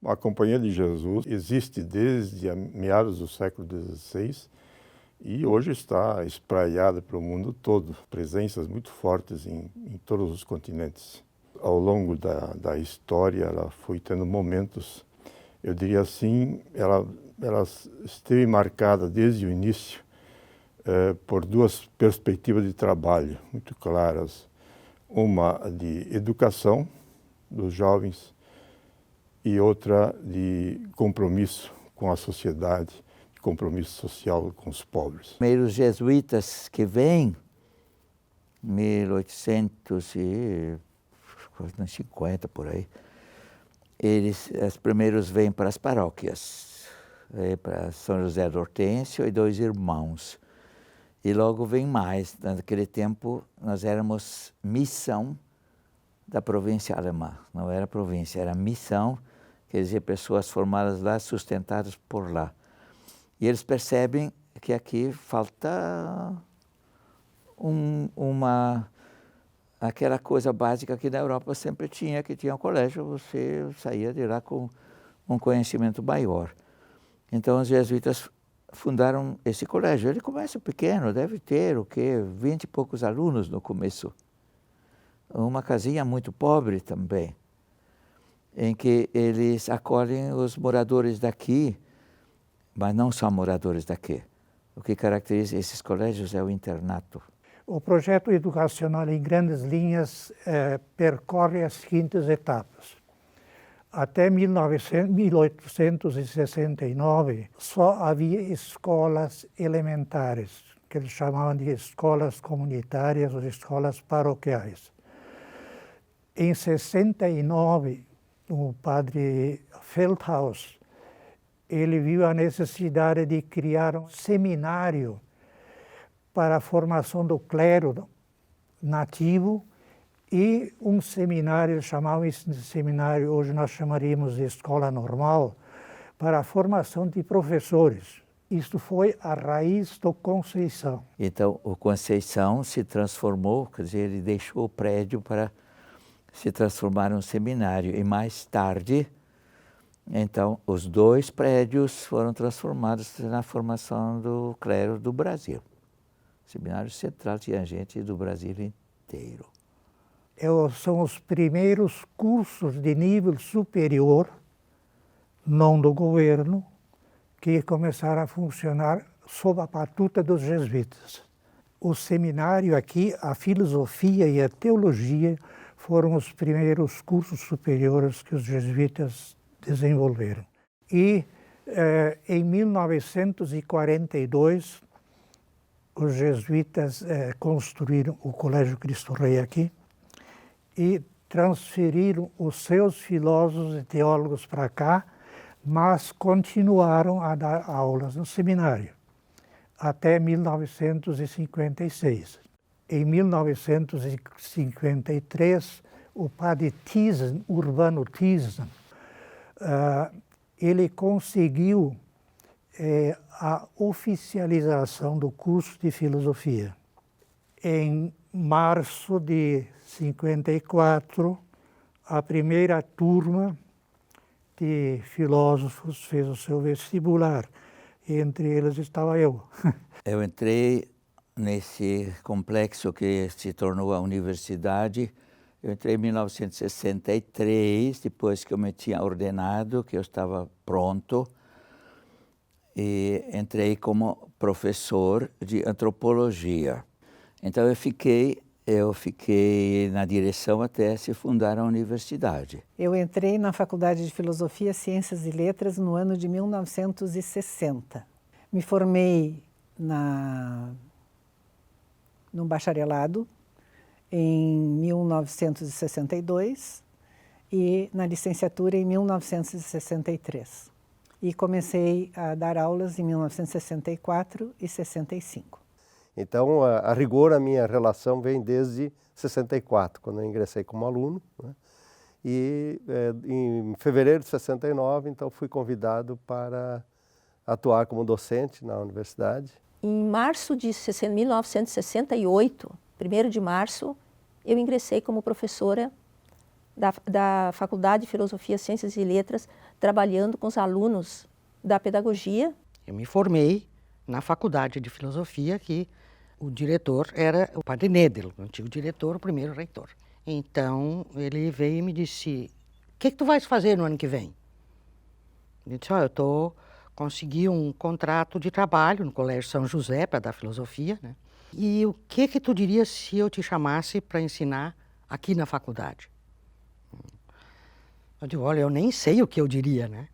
A Companhia de Jesus existe desde meados do século XVI e hoje está espraiada pelo mundo todo, presenças muito fortes em todos os continentes. Ao longo da história, ela foi tendo momentos, eu diria assim, ela esteve marcada desde o início por duas perspectivas de trabalho muito claras. Uma de educação dos jovens e outra de compromisso com a sociedade, de compromisso social com os pobres. Primeiros jesuítas que vêm, 1850 por aí, os primeiros vêm para as paróquias, para São José do Hortêncio e Dois Irmãos. E logo vem mais. Naquele tempo nós éramos missão da província alemã, não era província, era missão, quer dizer, pessoas formadas lá, sustentadas por lá. E eles percebem que aqui falta aquela coisa básica que na Europa sempre tinha, que tinha um colégio, você saía de lá com um conhecimento maior. Então os jesuítas fundaram esse colégio. Ele começa pequeno, deve ter o quê? 20 e poucos alunos no começo. Uma casinha muito pobre também, em que eles acolhem os moradores daqui, mas não só moradores daqui. O que caracteriza esses colégios é o internato. O projeto educacional, em grandes linhas, percorre as seguintes etapas. Até 1869, só havia escolas elementares, que eles chamavam de escolas comunitárias ou escolas paroquiais. Em 69, o padre Feldhaus, ele viu a necessidade de criar um seminário para a formação do clero nativo e um seminário, eles chamavam isso de seminário, hoje nós chamaríamos de escola normal, para a formação de professores. Isto foi a raiz do Conceição. Então, o Conceição se transformou, quer dizer, ele deixou o prédio para se transformar em um seminário. E mais tarde, então, os dois prédios foram transformados na formação do clero do Brasil. O Seminário Central tinha gente do Brasil inteiro. São os primeiros cursos de nível superior, não do governo, que começaram a funcionar sob a batuta dos jesuítas. O seminário aqui, a filosofia e a teologia foram os primeiros cursos superiores que os jesuítas desenvolveram. E em 1942, os jesuítas construíram o Colégio Cristo Rei aqui e transferiram os seus filósofos e teólogos para cá, mas continuaram a dar aulas no seminário até 1956. Em 1953, o padre Thyssen, Urbano Thyssen, ele conseguiu a oficialização do curso de filosofia. Em março de 54, a primeira turma de filósofos fez o seu vestibular. E entre eles estava eu. Eu entrei nesse complexo que se tornou a universidade. Eu entrei em 1963, depois que eu me tinha ordenado, que eu estava pronto. E entrei como professor de antropologia. Então eu fiquei na direção até se fundar a universidade. Eu entrei na Faculdade de Filosofia, Ciências e Letras no ano de 1960. Me formei no bacharelado em 1962 e na licenciatura em 1963. E comecei a dar aulas em 1964 e 65. Então, a rigor, a minha relação vem desde 64, quando eu ingressei como aluno, né? E em fevereiro de 69, então, fui convidado para atuar como docente na universidade. Em março de 1968, 1º de março, eu ingressei como professora da Faculdade de Filosofia, Ciências e Letras, trabalhando com os alunos da pedagogia. Eu me formei na Faculdade de Filosofia, que o diretor era o padre Nédel, o antigo diretor, o primeiro reitor. Então, ele veio e me disse, o que tu vais fazer no ano que vem? Eu disse, eu consegui um contrato de trabalho no Colégio São José para dar filosofia, né? E o que tu dirias se eu te chamasse para ensinar aqui na faculdade? Eu digo, olha, eu nem sei o que eu diria, né?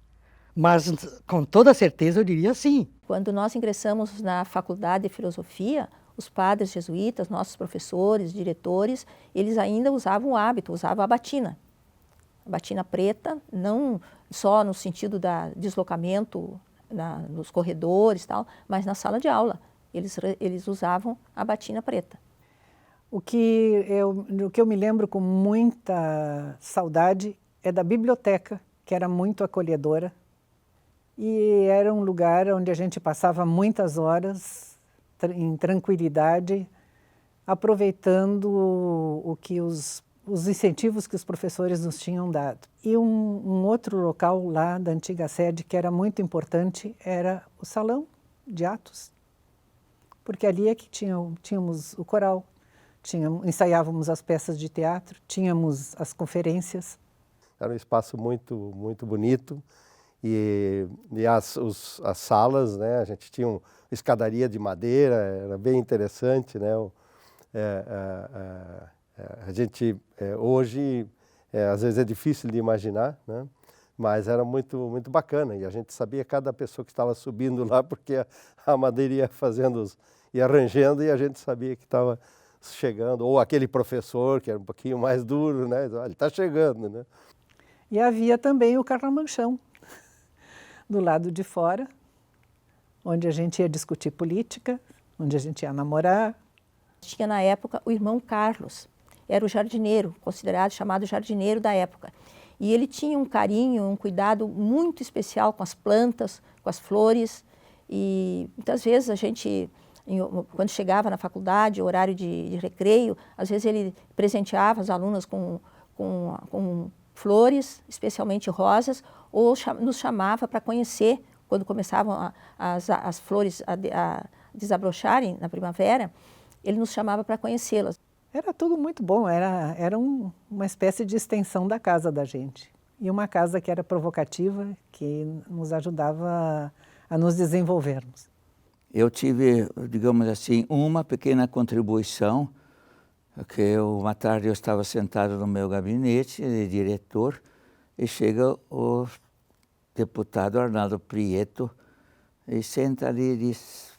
Mas com toda certeza eu diria sim. Quando nós ingressamos na Faculdade de Filosofia, os padres jesuítas, nossos professores, diretores, eles ainda usavam o hábito, usavam a batina. A batina preta, não só no sentido da deslocamento nos corredores e tal, mas na sala de aula. Eles usavam a batina preta. O que eu me lembro com muita saudade é da biblioteca, que era muito acolhedora. E era um lugar onde a gente passava muitas horas em tranquilidade, aproveitando os incentivos que os professores nos tinham dado. E um outro local lá da antiga sede que era muito importante era o salão de atos, porque ali é que tínhamos o coral, ensaiávamos as peças de teatro, tínhamos as conferências. Era um espaço muito, muito bonito. E as salas, né, a gente tinha uma escadaria de madeira, era bem interessante, né? A gente, hoje, às vezes é difícil de imaginar, né? Mas era muito, muito bacana, e a gente sabia cada pessoa que estava subindo lá, porque a madeira ia arranjando, e a gente sabia que estava chegando, ou aquele professor que era um pouquinho mais duro, né? Ele está chegando, né? E havia também o carramanchão, do lado de fora, onde a gente ia discutir política, onde a gente ia namorar. Tinha na época o irmão Carlos, era o jardineiro, considerado, chamado jardineiro da época. E ele tinha um carinho, um cuidado muito especial com as plantas, com as flores. E muitas vezes a gente, quando chegava na faculdade, horário de recreio, às vezes ele presenteava as alunas com flores, especialmente rosas, ou nos chamava para conhecer, quando começavam as flores a desabrocharem na primavera, ele nos chamava para conhecê-las. Era tudo muito bom, era uma espécie de extensão da casa da gente. E uma casa que era provocativa, que nos ajudava a nos desenvolvermos. Eu tive, digamos assim, uma pequena contribuição, que uma tarde eu estava sentado no meu gabinete de diretor e chega o deputado Arnaldo Prieto e senta ali e diz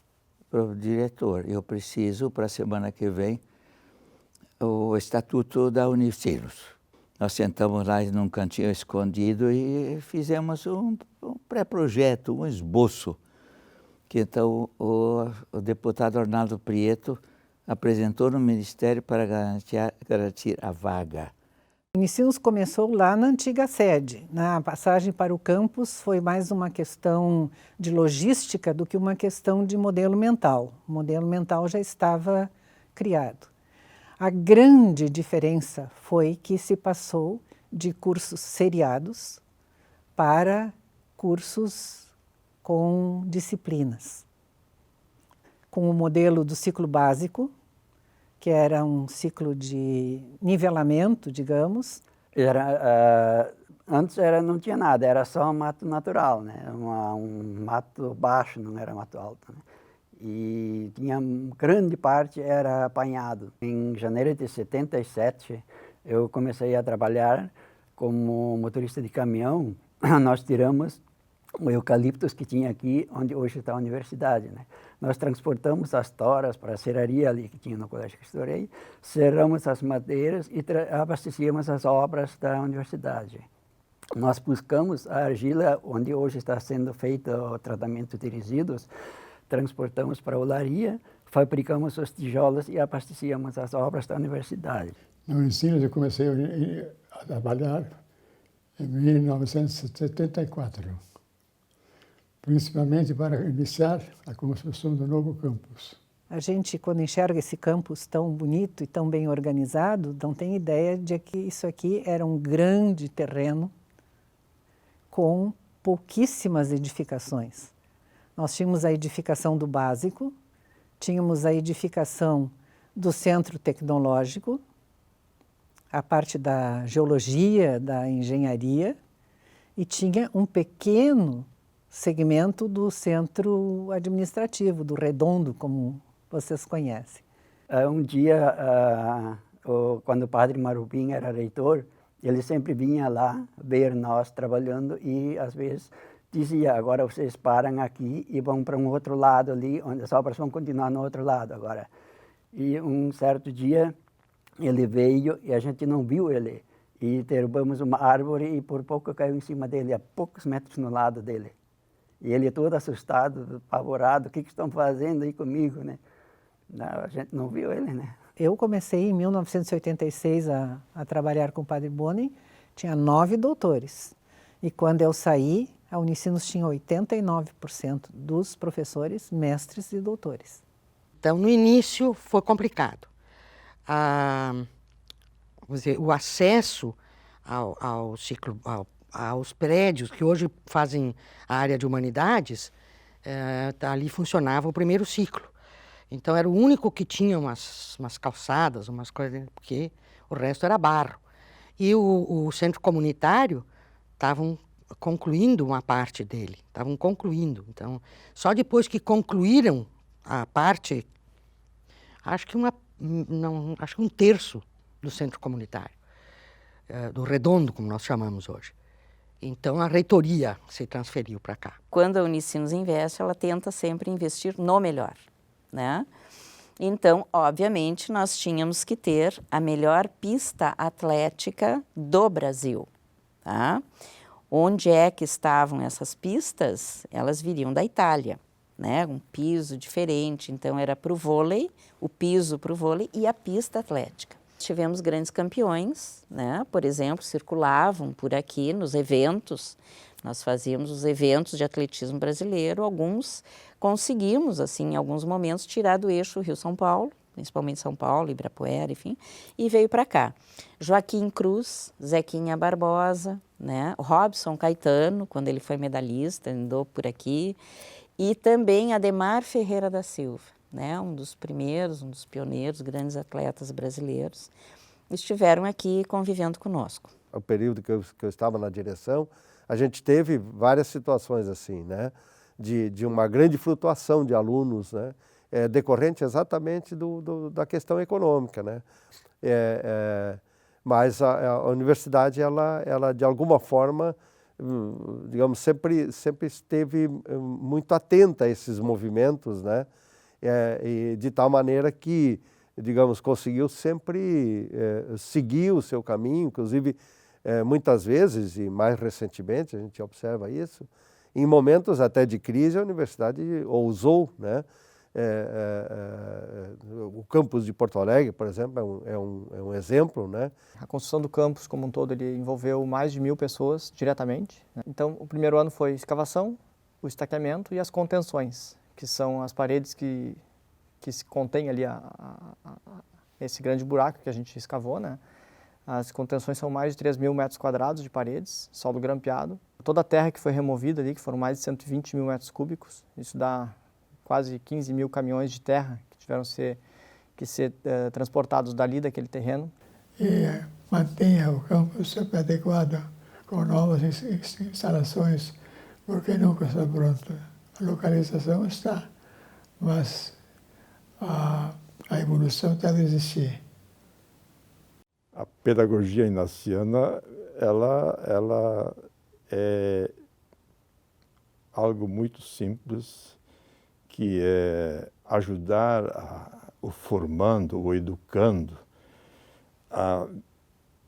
para o diretor, eu preciso para a semana que vem o estatuto da Unicinos. Nós sentamos lá num cantinho escondido e fizemos um pré-projeto, um esboço, que então o deputado Arnaldo Prieto apresentou no Ministério para garantir a vaga. O Unicinos começou lá na antiga sede. Na passagem para o campus foi mais uma questão de logística do que uma questão de modelo mental. O modelo mental já estava criado. A grande diferença foi que se passou de cursos seriados para cursos com disciplinas. Com o modelo do ciclo básico, que era um ciclo de nivelamento, digamos. Antes não tinha nada, era só um mato natural, né? Um mato baixo, não era mato alto, né? E tinha grande parte era apanhado. Em janeiro de 77, eu comecei a trabalhar como motorista de caminhão. Nós tiramos o eucaliptus que tinha aqui, onde hoje está a universidade, né? Nós transportamos as toras para a serraria ali que tinha no colégio que estourei, serramos as madeiras e abastecíamos as obras da universidade. Nós buscamos a argila onde hoje está sendo feito o tratamento de resíduos, transportamos para a olaria, fabricamos os tijolos e abastecíamos as obras da universidade. No Unicinos eu comecei a trabalhar em 1974. Principalmente para iniciar a construção do novo campus. A gente, quando enxerga esse campus tão bonito e tão bem organizado, não tem ideia de que isso aqui era um grande terreno com pouquíssimas edificações. Nós tínhamos a edificação do básico, tínhamos a edificação do centro tecnológico, a parte da geologia, da engenharia, e tinha um pequeno segmento do centro administrativo, do Redondo, como vocês conhecem. Um dia, quando o padre Marupim era reitor, ele sempre vinha lá ver nós trabalhando e, às vezes, dizia, agora vocês param aqui e vão para um outro lado ali, onde as obras vão continuar no outro lado agora. E um certo dia, ele veio e a gente não viu ele. E derrubamos uma árvore e por pouco caiu em cima dele, a poucos metros no lado dele. E ele todo assustado, apavorado, o que estão fazendo aí comigo, né? A gente não viu ele, né? Eu comecei em 1986 a trabalhar com o padre Boni, tinha 9 doutores. E quando eu saí, a Unicinos tinha 89% dos professores, mestres e doutores. Então, no início, foi complicado. Vamos dizer, o acesso aos prédios que hoje fazem a área de humanidades, ali funcionava o primeiro ciclo. Então, era o único que tinha umas calçadas, umas coisas, porque o resto era barro. E o centro comunitário estavam concluindo uma parte dele, estavam concluindo. Então, só depois que concluíram a parte, acho que um terço do centro comunitário, do Redondo, como nós chamamos hoje. Então, a reitoria se transferiu para cá. Quando a Unicinos investe, ela tenta sempre investir no melhor, né? Então, obviamente, nós tínhamos que ter a melhor pista atlética do Brasil, tá? Onde é que estavam essas pistas? Elas viriam da Itália, né? Um piso diferente, então era para o vôlei, o piso para o vôlei e a pista atlética. Tivemos grandes campeões, né? Por exemplo, circulavam por aqui nos eventos, nós fazíamos os eventos de atletismo brasileiro, alguns conseguimos, assim, em alguns momentos, tirar do eixo Rio-São Paulo, principalmente São Paulo, Ibirapuera, enfim, e veio para cá. Joaquim Cruz, Zequinha Barbosa, né? Robson Caetano, quando ele foi medalhista, andou por aqui, e também Ademar Ferreira da Silva, né? Um dos primeiros, um dos pioneiros, grandes atletas brasileiros, estiveram aqui convivendo conosco. O período que eu estava na direção, a gente teve várias situações assim, né? De uma grande flutuação de alunos, né? Decorrente exatamente da questão econômica, né? Mas a universidade, ela de alguma forma, digamos, sempre esteve muito atenta a esses movimentos, né? E de tal maneira que, digamos, conseguiu sempre seguir o seu caminho, inclusive muitas vezes, e mais recentemente a gente observa isso, em momentos até de crise a universidade ousou, né? O campus de Porto Alegre, por exemplo, é um exemplo, né? A construção do campus como um todo, ele envolveu mais de 1.000 pessoas diretamente, né? Então, o primeiro ano foi escavação, o estaqueamento e as contenções, que são as paredes que se contém ali esse grande buraco que a gente escavou, né? As contenções são mais de 3.000 metros quadrados de paredes, solo grampeado. Toda a terra que foi removida ali, que foram mais de 120 mil metros cúbicos, isso dá quase 15 mil caminhões de terra que tiveram que ser transportados dali, daquele terreno. E mantenha o campus sempre adequado, com novas instalações, porque nunca está pronto. A localização está, mas a evolução está a existir. A pedagogia inaciana, ela é algo muito simples, que é ajudar o formando, o educando, a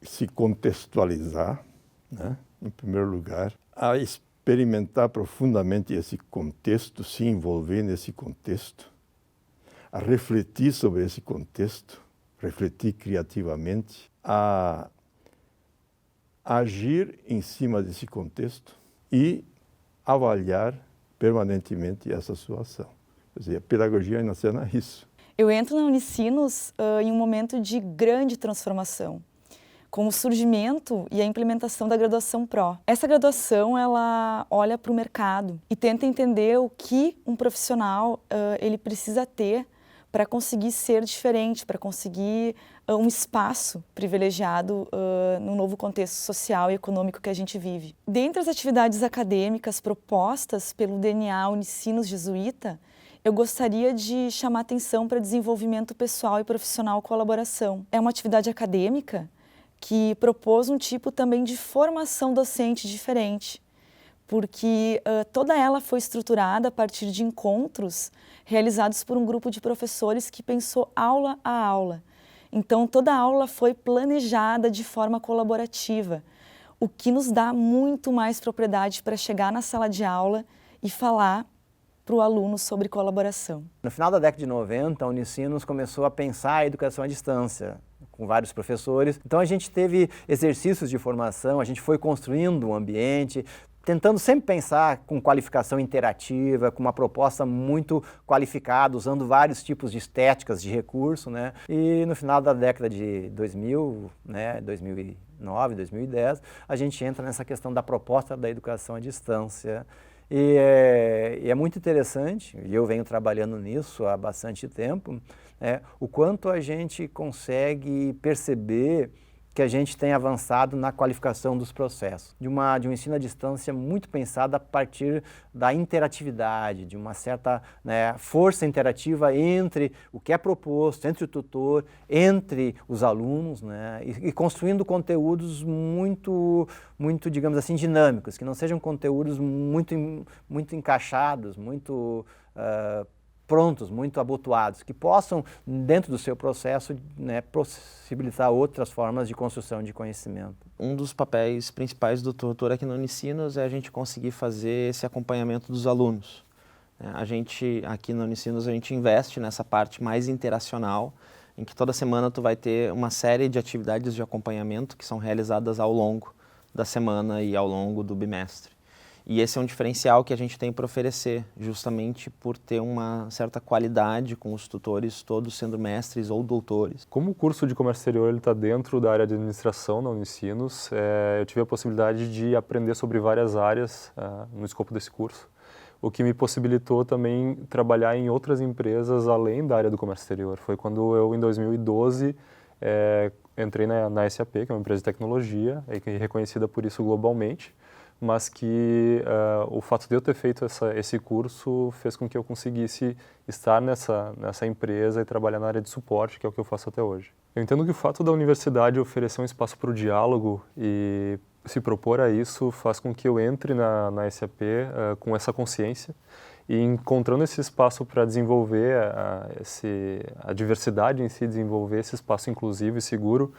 se contextualizar, né? Em primeiro lugar, a experimentar profundamente esse contexto, se envolver nesse contexto, a refletir sobre esse contexto, refletir criativamente, a agir em cima desse contexto e avaliar permanentemente essa sua ação. Quer dizer, a pedagogia inaciana é isso. Eu entro na Unicinos em um momento de grande transformação, com o surgimento e a implementação da graduação Pro. Essa graduação, ela olha para o mercado e tenta entender o que um profissional ele precisa ter para conseguir ser diferente, para conseguir um espaço privilegiado no novo contexto social e econômico que a gente vive. Dentre as atividades acadêmicas propostas pelo DNA Unicinos Jesuíta, eu gostaria de chamar atenção para desenvolvimento pessoal e profissional colaboração. É uma atividade acadêmica que propôs um tipo também de formação docente diferente, porque toda ela foi estruturada a partir de encontros realizados por um grupo de professores que pensou aula a aula. Então, toda a aula foi planejada de forma colaborativa, o que nos dá muito mais propriedade para chegar na sala de aula e falar para o aluno sobre colaboração. No final da década de 90, a Unicinos começou a pensar a educação à distância, com vários professores. Então a gente teve exercícios de formação, a gente foi construindo um ambiente, tentando sempre pensar com qualificação interativa, com uma proposta muito qualificada, usando vários tipos de estéticas de recurso, né? E no final da década de 2000, né, 2009, 2010, a gente entra nessa questão da proposta da educação à distância. E é muito interessante, e eu venho trabalhando nisso há bastante tempo, o quanto a gente consegue perceber que a gente tem avançado na qualificação dos processos, de um ensino à distância muito pensado a partir da interatividade, de uma certa força interativa entre o que é proposto, entre o tutor, entre os alunos, e construindo conteúdos muito, digamos assim, dinâmicos, que não sejam conteúdos muito encaixados, muito prontos, muito abotoados, que possam, dentro do seu processo, possibilitar outras formas de construção de conhecimento. Um dos papéis principais do tutor aqui no Unicinos é a gente conseguir fazer esse acompanhamento dos alunos. A gente, aqui no Unicinos, a gente investe nessa parte mais interacional, em que toda semana tu vai ter uma série de atividades de acompanhamento que são realizadas ao longo da semana e ao longo do bimestre. E esse é um diferencial que a gente tem para oferecer, justamente por ter uma certa qualidade com os tutores todos sendo mestres ou doutores. Como o curso de comércio exterior está dentro da área de administração na Unicinos, eu tive a possibilidade de aprender sobre várias áreas no escopo desse curso, o que me possibilitou também trabalhar em outras empresas além da área do comércio exterior. Foi quando eu, em 2012, entrei na SAP, que é uma empresa de tecnologia, reconhecida por isso globalmente, mas que o fato de eu ter feito esse curso fez com que eu conseguisse estar nessa empresa e trabalhar na área de suporte, que é o que eu faço até hoje. Eu entendo que o fato da universidade oferecer um espaço para o diálogo e se propor a isso faz com que eu entre na SAP com essa consciência e encontrando esse espaço para desenvolver a diversidade em si, desenvolver esse espaço inclusivo e seguro,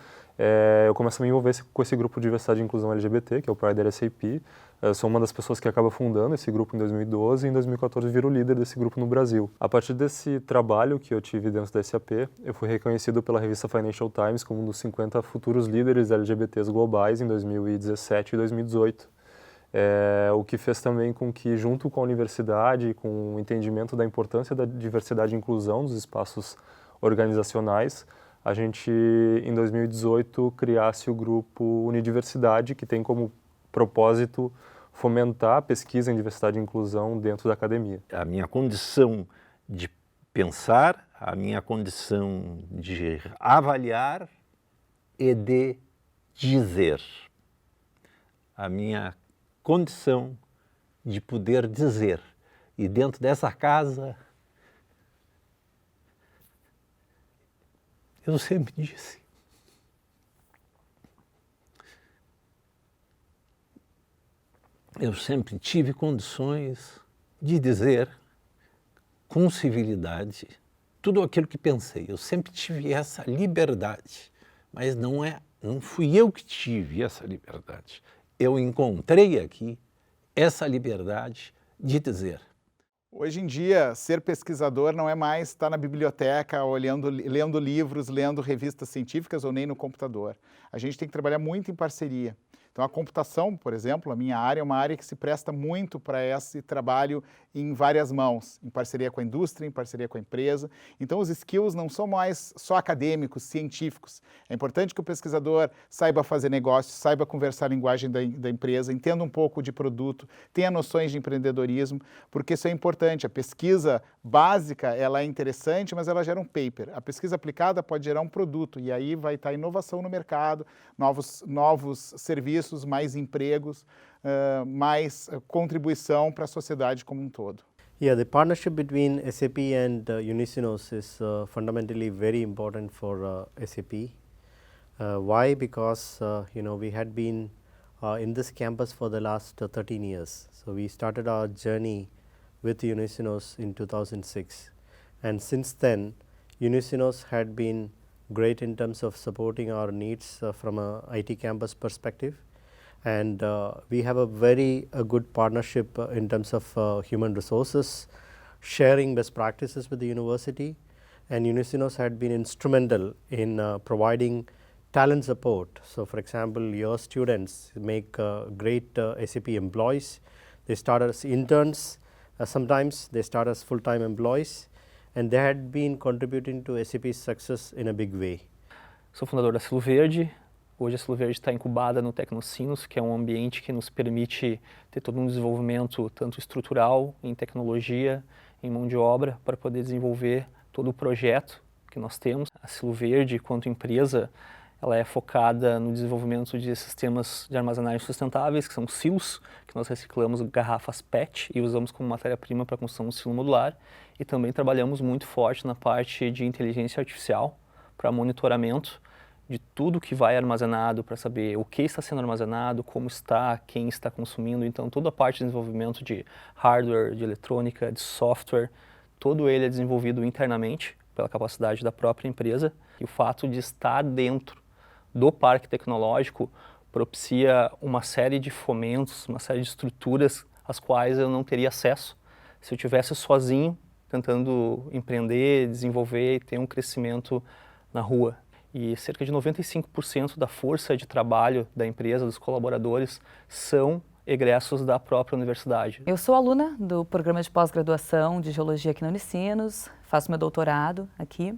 eu começo a me envolver com esse grupo de diversidade e inclusão LGBT, que é o Pride da SAP. Sou uma das pessoas que acaba fundando esse grupo em 2012 e em 2014 viro líder desse grupo no Brasil. A partir desse trabalho que eu tive dentro da SAP, eu fui reconhecido pela revista Financial Times como um dos 50 futuros líderes LGBTs globais em 2017 e 2018. O que fez também com que, junto com a universidade, com o entendimento da importância da diversidade e inclusão dos espaços organizacionais, a gente, em 2018, criasse o grupo Unidiversidade, que tem como propósito fomentar a pesquisa em diversidade e inclusão dentro da academia. A minha condição de pensar, a minha condição de avaliar e de dizer. A minha condição de poder dizer. E dentro dessa casa, eu sempre disse, eu sempre tive condições de dizer com civilidade tudo aquilo que pensei. Eu sempre tive essa liberdade, mas não fui eu que tive essa liberdade. Eu encontrei aqui essa liberdade de dizer. Hoje em dia, ser pesquisador não é mais estar na biblioteca, lendo livros, lendo revistas científicas ou nem no computador. A gente tem que trabalhar muito em parceria. Então, a computação, por exemplo, a minha área é uma área que se presta muito para esse trabalho em várias mãos, em parceria com a indústria, em parceria com a empresa. Então, os skills não são mais só acadêmicos, científicos. É importante que o pesquisador saiba fazer negócios, saiba conversar a linguagem da empresa, entenda um pouco de produto, tenha noções de empreendedorismo, porque isso é importante. A pesquisa básica, ela é interessante, mas ela gera um paper. A pesquisa aplicada pode gerar um produto, e aí vai estar inovação no mercado, novos serviços, mais empregos, mais contribuição para a sociedade como um todo. Yeah, the partnership between SAP and Unicinos is fundamentally very important for SAP. Why? Because we had been in this campus for the last 13 years. So we started our journey with Unicinos in 2006, and since then Unicinos had been great in terms of supporting our needs from a IT campus perspective, and we have a very good partnership in terms of human resources, sharing best practices with the university, and Unicinos had been instrumental in providing talent support. So, for example, your students make great SAP employees. They start as interns, sometimes they start as full-time employees, and they had been contributing to SAP's success in a big way. Sou fundador da Silo Verde. Hoje a Silo Verde está incubada no Tecnocinos, que é um ambiente que nos permite ter todo um desenvolvimento tanto estrutural, em tecnologia, em mão de obra, para poder desenvolver todo o projeto que nós temos. A Silo Verde, quanto empresa, ela é focada no desenvolvimento de sistemas de armazenagem sustentáveis, que são silos, que nós reciclamos garrafas PET e usamos como matéria-prima para a construção do silo modular. E também trabalhamos muito forte na parte de inteligência artificial para monitoramento de tudo que vai armazenado, para saber o que está sendo armazenado, como está, quem está consumindo. Então, toda a parte de desenvolvimento de hardware, de eletrônica, de software, todo ele é desenvolvido internamente pela capacidade da própria empresa. E o fato de estar dentro do parque tecnológico propicia uma série de fomentos, uma série de estruturas às quais eu não teria acesso se eu estivesse sozinho, tentando empreender, desenvolver e ter um crescimento na rua. E cerca de 95% da força de trabalho da empresa, dos colaboradores, são egressos da própria universidade. Eu sou aluna do programa de pós-graduação de Geologia aqui na Unicinos, faço meu doutorado aqui.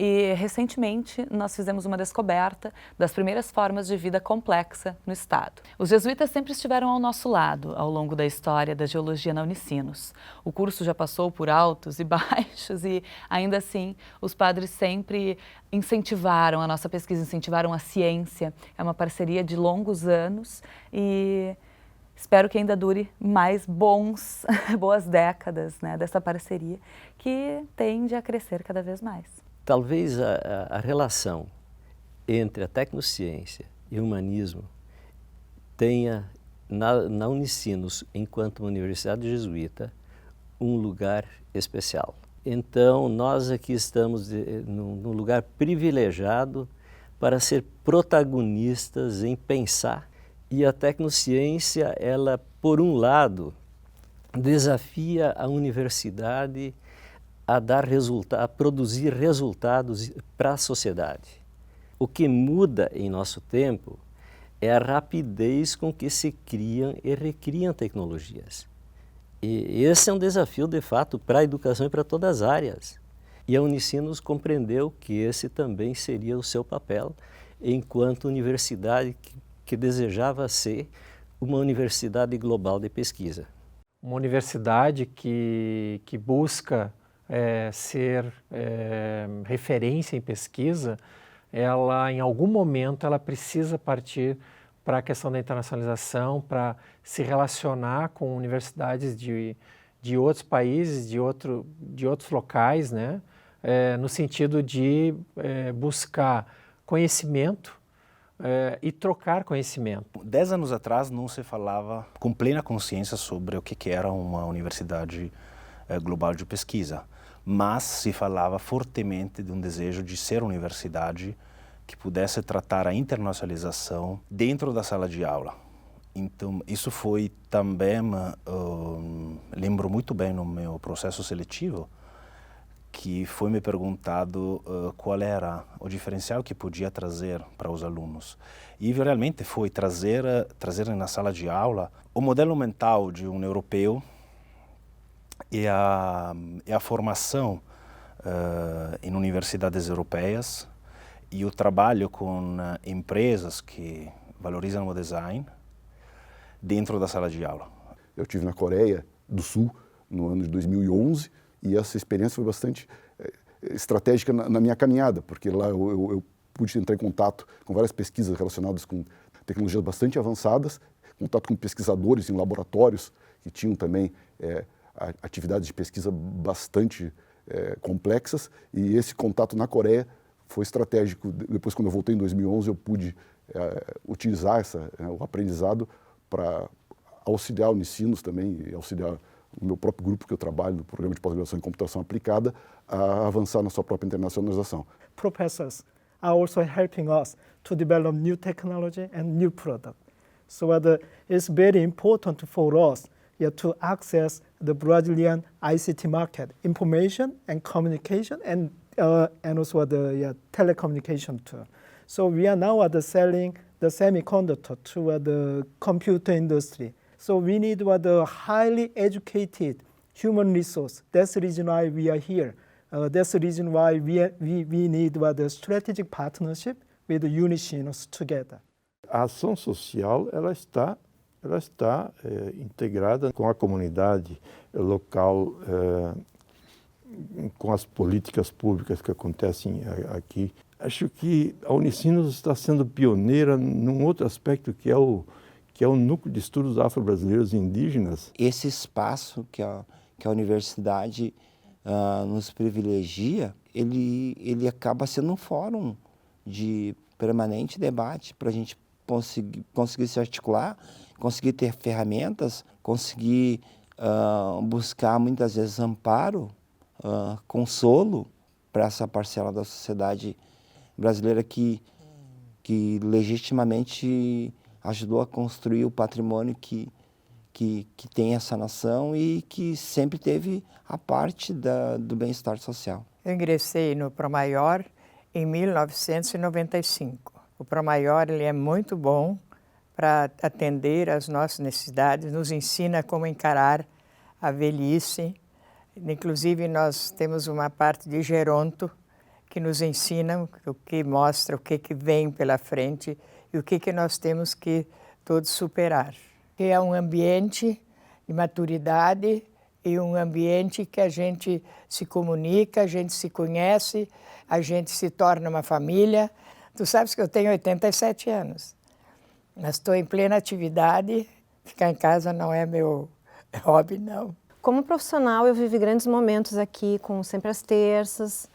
E, recentemente, nós fizemos uma descoberta das primeiras formas de vida complexa no estado. Os jesuítas sempre estiveram ao nosso lado ao longo da história da geologia na Unicinos. O curso já passou por altos e baixos e, ainda assim, os padres sempre incentivaram a nossa pesquisa, incentivaram a ciência. É uma parceria de longos anos e espero que ainda dure mais boas décadas, né, dessa parceria que tende a crescer cada vez mais. Talvez a relação entre a tecnociência e o humanismo tenha, na Unicinos, enquanto uma universidade jesuíta, um lugar especial. Então, nós aqui estamos num lugar privilegiado para ser protagonistas em pensar. E a tecnociência, ela, por um lado, desafia a universidade a produzir resultados para a sociedade. O que muda em nosso tempo é a rapidez com que se criam e recriam tecnologias. E esse é um desafio, de fato, para a educação e para todas as áreas. E a Unicinos compreendeu que esse também seria o seu papel enquanto universidade que desejava ser uma universidade global de pesquisa. Uma universidade que busca ser referência em pesquisa, ela em algum momento ela precisa partir para a questão da internacionalização, para se relacionar com universidades de outros países, de outros locais, né? No sentido de buscar conhecimento e trocar conhecimento. 10 anos atrás não se falava com plena consciência sobre o que era uma universidade global de pesquisa, mas se falava fortemente de um desejo de ser uma universidade que pudesse tratar a internacionalização dentro da sala de aula. Então, isso foi também, lembro muito bem no meu processo seletivo, que foi me perguntado qual era o diferencial que podia trazer para os alunos. E realmente foi trazer na sala de aula o modelo mental de um europeu e a formação em universidades europeias e o trabalho com empresas que valorizam o design dentro da sala de aula. Eu estive na Coreia do Sul no ano de 2011 e essa experiência foi bastante estratégica na minha caminhada, porque lá eu pude entrar em contato com várias pesquisas relacionadas com tecnologias bastante avançadas, contato com pesquisadores em laboratórios que tinham também atividades de pesquisa bastante complexas, e esse contato na Coreia foi estratégico. Depois, quando eu voltei em 2011, eu pude utilizar o aprendizado para auxiliar o Unicinos também, e auxiliar o meu próprio grupo que eu trabalho, no programa de pós-graduação em computação aplicada, a avançar na sua própria internacionalização. Professors are also helping us to develop new technology and new product. So it's very important for us to access the Brazilian ICT market, information and communication, and also the telecommunication too. So we are now selling the semiconductor to the computer industry. So we need the highly educated human resource. That's the reason why we are here. That's the reason why we need the strategic partnership with the Unicinos together. A ação social ela está integrada com a comunidade local, com as políticas públicas que acontecem aqui. Acho que a Unicinos está sendo pioneira num outro aspecto que é o núcleo de estudos afro-brasileiros e indígenas. Esse espaço que a universidade nos privilegia, ele acaba sendo um fórum de permanente debate para a gente conseguir se articular, conseguir ter ferramentas, conseguir buscar muitas vezes amparo, consolo para essa parcela da sociedade brasileira que legitimamente ajudou a construir o patrimônio que tem essa nação e que sempre teve a parte do bem-estar social. Eu ingressei no ProMaior em 1995. O ProMaior ele é muito bom para atender às nossas necessidades, nos ensina como encarar a velhice. Inclusive, nós temos uma parte de geronto que nos ensina, o que mostra o que vem pela frente e o que nós temos que todos superar. É um ambiente de maturidade e um ambiente que a gente se comunica, a gente se conhece, a gente se torna uma família. Tu sabes que eu tenho 87 anos, mas estou em plena atividade, ficar em casa não é meu hobby, não. Como profissional, eu vivi grandes momentos aqui, com Sempre às Terças,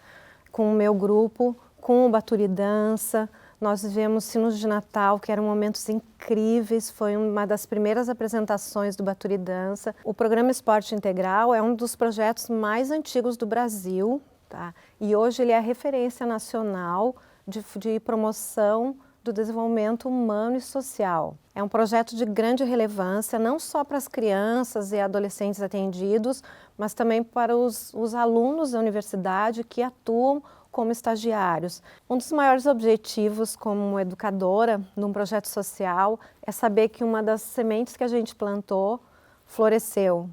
com o meu grupo, com o Baturidança. Nós vivemos Sinos de Natal, que eram momentos incríveis, foi uma das primeiras apresentações do Baturidança. O programa Esporte Integral é um dos projetos mais antigos do Brasil, tá? E hoje ele é a referência nacional de promoção do desenvolvimento humano e social. É um projeto de grande relevância, não só para as crianças e adolescentes atendidos, mas também para os alunos da universidade que atuam como estagiários. Um dos maiores objetivos como educadora num projeto social é saber que uma das sementes que a gente plantou floresceu.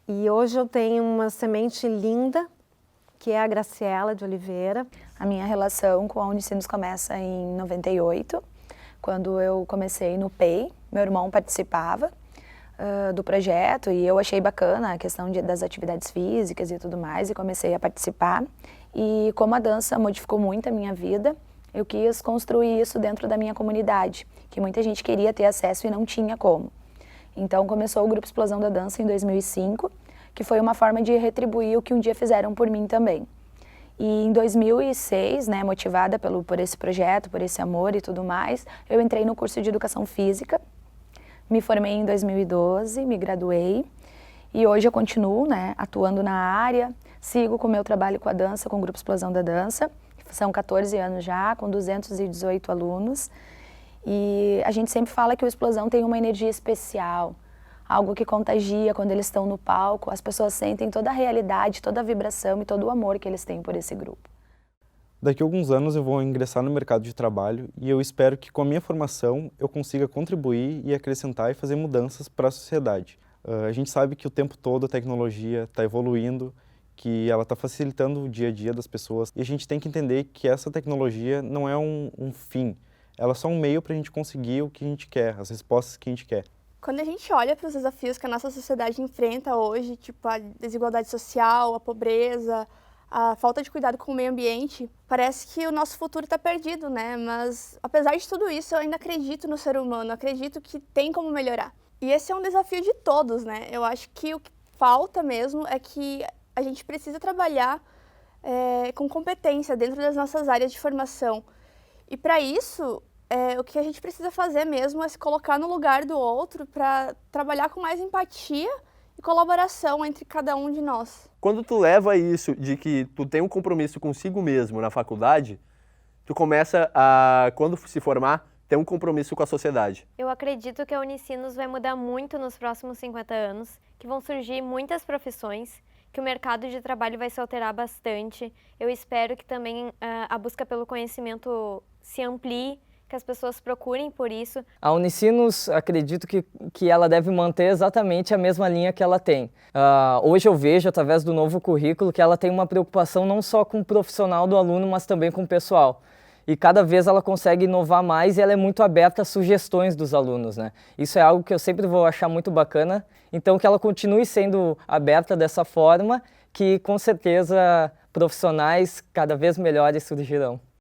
E hoje eu tenho uma semente linda, que é a Graciela de Oliveira. A minha relação com a Unicinos começa em 98, quando eu comecei no PEI. Meu irmão participava do projeto e eu achei bacana a questão das atividades físicas e tudo mais e comecei a participar. E como a dança modificou muito a minha vida, eu quis construir isso dentro da minha comunidade, que muita gente queria ter acesso e não tinha como. Então começou o Grupo Explosão da Dança em 2005, que foi uma forma de retribuir o que um dia fizeram por mim também. E em 2006, né, motivada por esse projeto, por esse amor e tudo mais, eu entrei no curso de Educação Física, me formei em 2012, me graduei e hoje eu continuo, né, atuando na área, sigo com o meu trabalho com a dança, com o Grupo Explosão da Dança, são 14 anos já, com 218 alunos, e a gente sempre fala que o Explosão tem uma energia especial, algo que contagia quando eles estão no palco, as pessoas sentem toda a realidade, toda a vibração e todo o amor que eles têm por esse grupo. Daqui a alguns anos eu vou ingressar no mercado de trabalho e eu espero que com a minha formação eu consiga contribuir e acrescentar e fazer mudanças para a sociedade. A gente sabe que o tempo todo a tecnologia está evoluindo, que ela está facilitando o dia a dia das pessoas e a gente tem que entender que essa tecnologia não é um fim, ela é só um meio para a gente conseguir o que a gente quer, as respostas que a gente quer. Quando a gente olha para os desafios que a nossa sociedade enfrenta hoje, tipo a desigualdade social, a pobreza, a falta de cuidado com o meio ambiente, parece que o nosso futuro está perdido, né? Mas apesar de tudo isso, eu ainda acredito no ser humano, acredito que tem como melhorar. E esse é um desafio de todos, né? Eu acho que o que falta mesmo é que a gente precisa trabalhar com competência dentro das nossas áreas de formação. E para isso, o que a gente precisa fazer mesmo é se colocar no lugar do outro para trabalhar com mais empatia e colaboração entre cada um de nós. Quando tu leva isso de que tu tem um compromisso consigo mesmo na faculdade, tu começa a, quando se formar, ter um compromisso com a sociedade. Eu acredito que a Unicinos vai mudar muito nos próximos 50 anos, que vão surgir muitas profissões, que o mercado de trabalho vai se alterar bastante. Eu espero que também a busca pelo conhecimento se amplie, que as pessoas procurem por isso. A Unicinos, acredito que ela deve manter exatamente a mesma linha que ela tem. Hoje eu vejo, através do novo currículo, que ela tem uma preocupação não só com o profissional do aluno, mas também com o pessoal. E cada vez ela consegue inovar mais e ela é muito aberta às sugestões dos alunos, né? Isso é algo que eu sempre vou achar muito bacana. Então, que ela continue sendo aberta dessa forma, que com certeza profissionais cada vez melhores surgirão.